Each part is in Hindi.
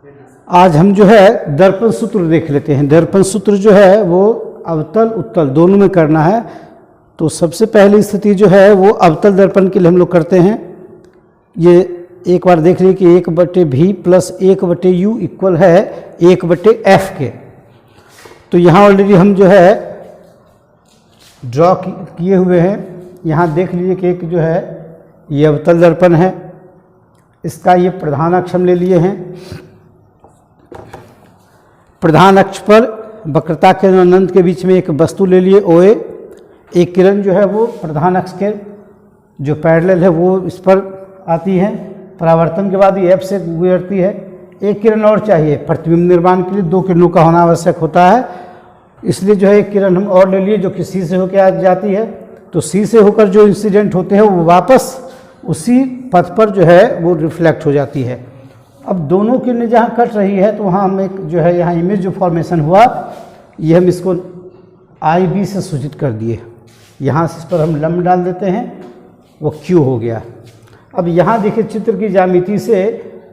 आज हम जो है दर्पण सूत्र देख लेते हैं। दर्पण सूत्र जो है वो अवतल उत्तल दोनों में करना है। तो सबसे पहली स्थिति जो है वो अवतल दर्पण के लिए हम लोग करते हैं। ये एक बार देख लीजिए कि 1/v प्लस 1/u इक्वल है 1/f के। तो यहाँ ऑलरेडी हम जो है ड्रॉ किए हुए हैं। यहाँ देख लीजिए कि एक जो है ये अवतल दर्पण है, इसका ये प्रधान अक्ष हम ले लिए हैं। प्रधान अक्ष पर वक्रता के अनंत के बीच में एक वस्तु ले लिए OA। एक किरण जो है वो प्रधान अक्ष के जो पैरेलल है वो इस पर आती है। परावर्तन के बाद ये F से गुजरती है। एक किरण और चाहिए प्रतिबिंब निर्माण के लिए, 2 किरणों का होना आवश्यक होता है। इसलिए जो है एक किरण हम और ले लिए जो कि C से होकर आ जाती है। तो C से होकर जो इंसिडेंट होते हैं वो वापस उसी पथ पर जो है वो रिफ्लेक्ट हो जाती है। अब दोनों किरणें जहाँ कट रही है तो वहाँ हम एक जो है यहाँ इमेज जो फॉर्मेशन हुआ ये हम इसको IB से सूचित कर दिए। यहाँ से इस पर हम लंब डाल देते हैं, वो Q हो गया। अब यहाँ देखिए चित्र की ज्यामिति से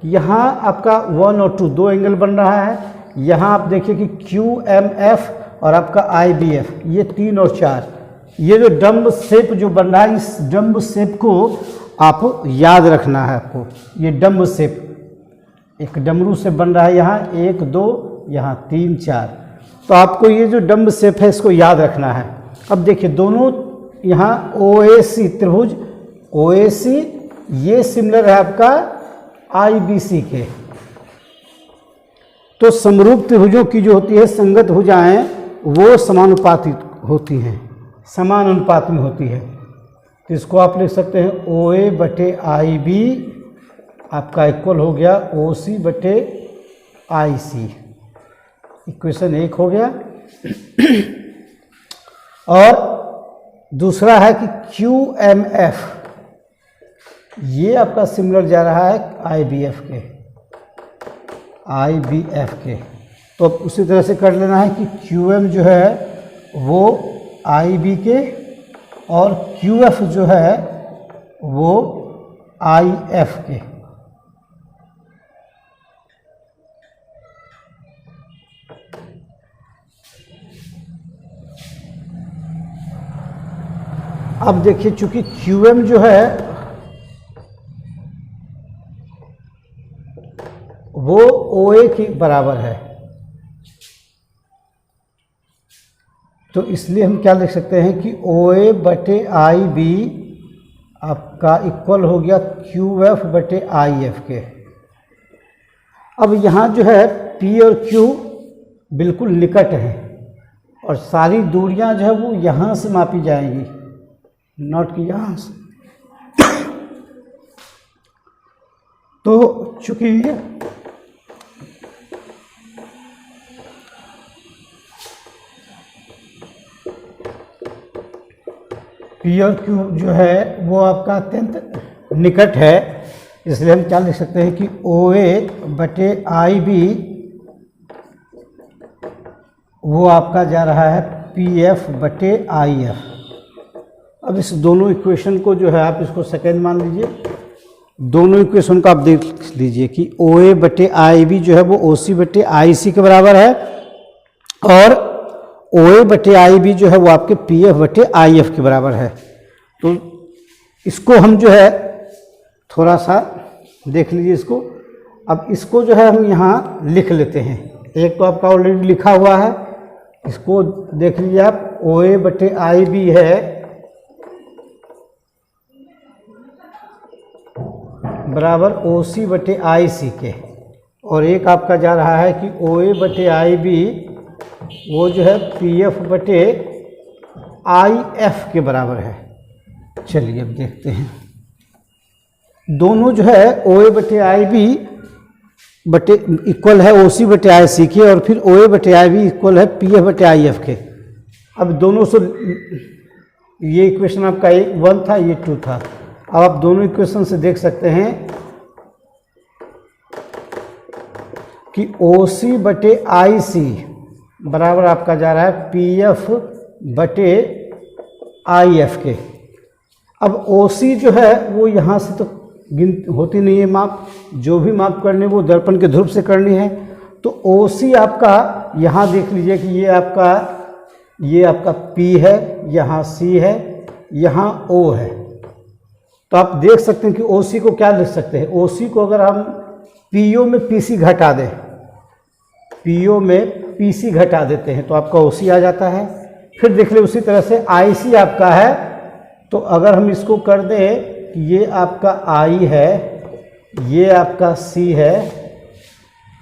यहाँ आपका 1 और 2 दो एंगल बन रहा है। यहाँ आप देखिए कि QMF और आपका IBF ये 3 और 4। ये जो डम्ब शेप जो बन रहा है इस डम्ब शेप को आप याद रखना है आपको। ये डम्ब शेप एक डमरू से बन रहा है, यहाँ 1 2 यहाँ 3 4। तो आपको ये जो डम्ब शेप है इसको याद रखना है। अब देखिए दोनों यहाँ OAC त्रिभुज OAC ये सिमिलर है आपका IBC के। तो समरूप त्रिभुजों की जो होती है संगत भुजाएं वो समानुपातिक होती हैं, समान अनुपात में होती है। तो इसको आप लिख सकते हैं OA/IB आपका इक्वल हो गया OC/IC। इक्वेशन 1 हो गया। और दूसरा है कि QMF ये आपका सिमिलर जा रहा है IBF के। तो अब उसी तरह से कर लेना है कि QM जो है वो IB के और QF जो है वो IF के। अब देखिए चूंकि QM जो है वो OA के बराबर है तो इसलिए हम क्या लिख सकते हैं कि OA/IB आपका इक्वल हो गया QF/IF के। अब यहाँ जो है P और Q बिल्कुल निकट हैं और सारी दूरियां जो है वो यहाँ से मापी जाएंगी, नॉट कि यहाँ से। तो चूंकि P और Q जो है वो आपका अत्यंत निकट है, इसलिए हम क्या लिख सकते हैं कि OA/IB वो आपका जा रहा है PF/IF। अब इस दोनों इक्वेशन को जो है आप इसको सेकेंड मान लीजिए। दोनों इक्वेशन को आप देख लीजिए कि OA/IB जो है वो OC/IC के बराबर है और OA/IB जो है वो आपके PF/IF के बराबर है। तो इसको हम जो है थोड़ा सा देख लीजिए इसको। अब इसको जो है हम यहाँ लिख लेते हैं। एक तो आपका ऑलरेडी लिखा हुआ है, इसको देख लीजिए आप। OA/IB है बराबर OC/IC के और एक आपका जा रहा है कि OA/IB वो जो है PF/IF के बराबर है। चलिए अब देखते हैं। दोनों जो है OA/IB इक्वल है OC/IC के और फिर OA/IB इक्वल है PF/IF के। अब दोनों से ये इक्वेशन आपका 1 था, ये 2 था। अब आप दोनों इक्वेशन से देख सकते हैं कि OC/IC बराबर आपका जा रहा है PF/IF के। अब OC जो है वो यहाँ से तो गिनती होती नहीं है माप, जो भी माप करनी है वो दर्पण के ध्रुव से करनी है। तो OC आपका यहाँ देख लीजिए कि ये आपका P है, यहाँ C है, यहाँ O है। तो आप देख सकते हैं कि OC को क्या लिख सकते हैं। OC को अगर हम PO में PC घटा दें, PO में PC घटा देते हैं तो आपका OC आ जाता है। फिर देख ले उसी तरह से IC आपका है, तो अगर हम इसको कर दें कि ये आपका I है, ये आपका C है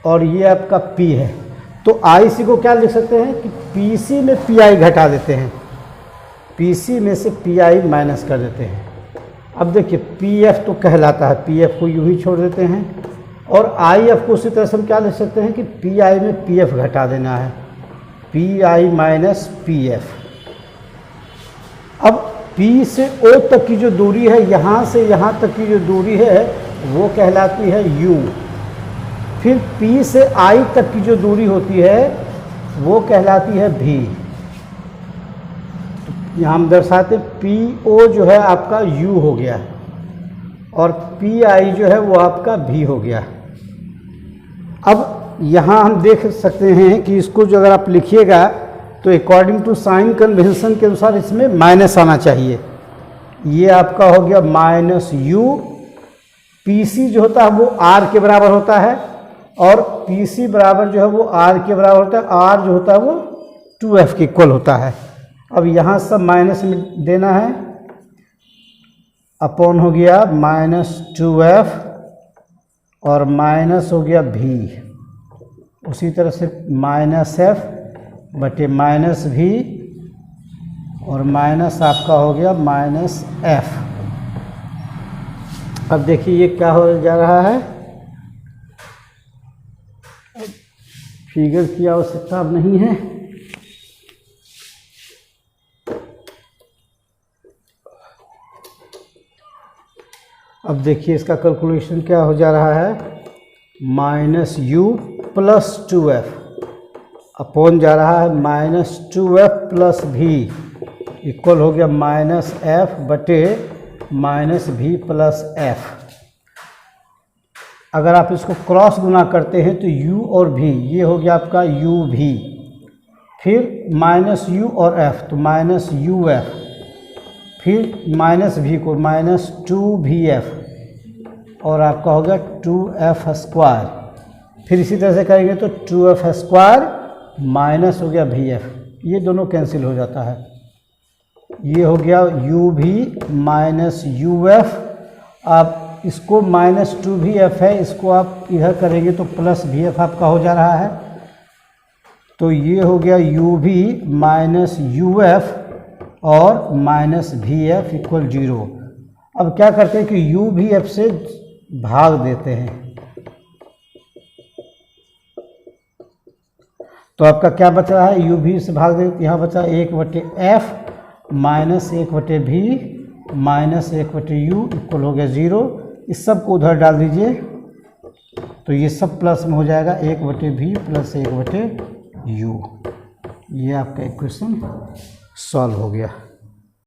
और ये आपका P है, तो IC को क्या लिख सकते हैं कि PC में PI घटा देते हैं, PC में से PI माइनस कर देते हैं। अब देखिए PF तो कहलाता है, PF को यूं ही छोड़ देते हैं, और IF को उसी तरह से हम क्या लिख सकते हैं कि PI में PF घटा देना है, PI माइनस PF। अब P से O तक की जो दूरी है, यहाँ से यहाँ तक की जो दूरी है वो कहलाती है U। फिर P से I तक की जो दूरी होती है वो कहलाती है V। यहाँ हम दर्शाते PO जो है आपका U हो गया और PI जो है वो आपका V हो गया। अब यहाँ हम देख सकते हैं कि इसको जो अगर आप लिखिएगा तो अकॉर्डिंग टू साइन कन्वेंशन के अनुसार इसमें माइनस आना चाहिए। ये आपका हो गया माइनस U। PC जो होता है वो R के बराबर होता है और PC बराबर जो है वो R के बराबर होता है। R जो होता है वो 2F के इक्वल होता है। अब यहाँ सब माइनस में देना है, अपॉन हो गया माइनस 2F और माइनस हो गया V। उसी तरह से माइनस F बटे माइनस V और माइनस आपका हो गया माइनस F। अब देखिए ये क्या हो जा रहा है, फिगर की आवश्यकता अब नहीं है। अब देखिए इसका कैलकुलेशन क्या हो जा रहा है, minus U plus 2F upon जा रहा है minus 2F plus V equal हो गया माइनस F बटे माइनस V प्लस F। अगर आप इसको क्रॉस गुना करते हैं तो U और V, ये हो गया आपका UV, फिर माइनस U और F तो माइनस UF, फिर माइनस V को माइनस 2VF और आपका हो गया 2F स्क्वायर। फिर इसी तरह से करेंगे तो 2F स्क्वायर माइनस हो गया VF, ये दोनों कैंसिल हो जाता है। ये हो गया UV माइनस UF। आप इसको माइनस 2VF है, इसको आप इधर करेंगे तो प्लस VF आपका हो जा रहा है। तो ये हो गया UV माइनस UF और माइनस VF इक्वल 0। अब क्या करते हैं कि UVF से भाग देते हैं, तो आपका क्या बच रहा है, UV से भाग दे, यहाँ बचा 1/F minus 1/V minus 1/U equal हो गया 0। इस सब को उधर डाल दीजिए तो ये सब प्लस में हो जाएगा 1/V प्लस 1/U। ये आपका इक्वेशन सॉल्व हो गया।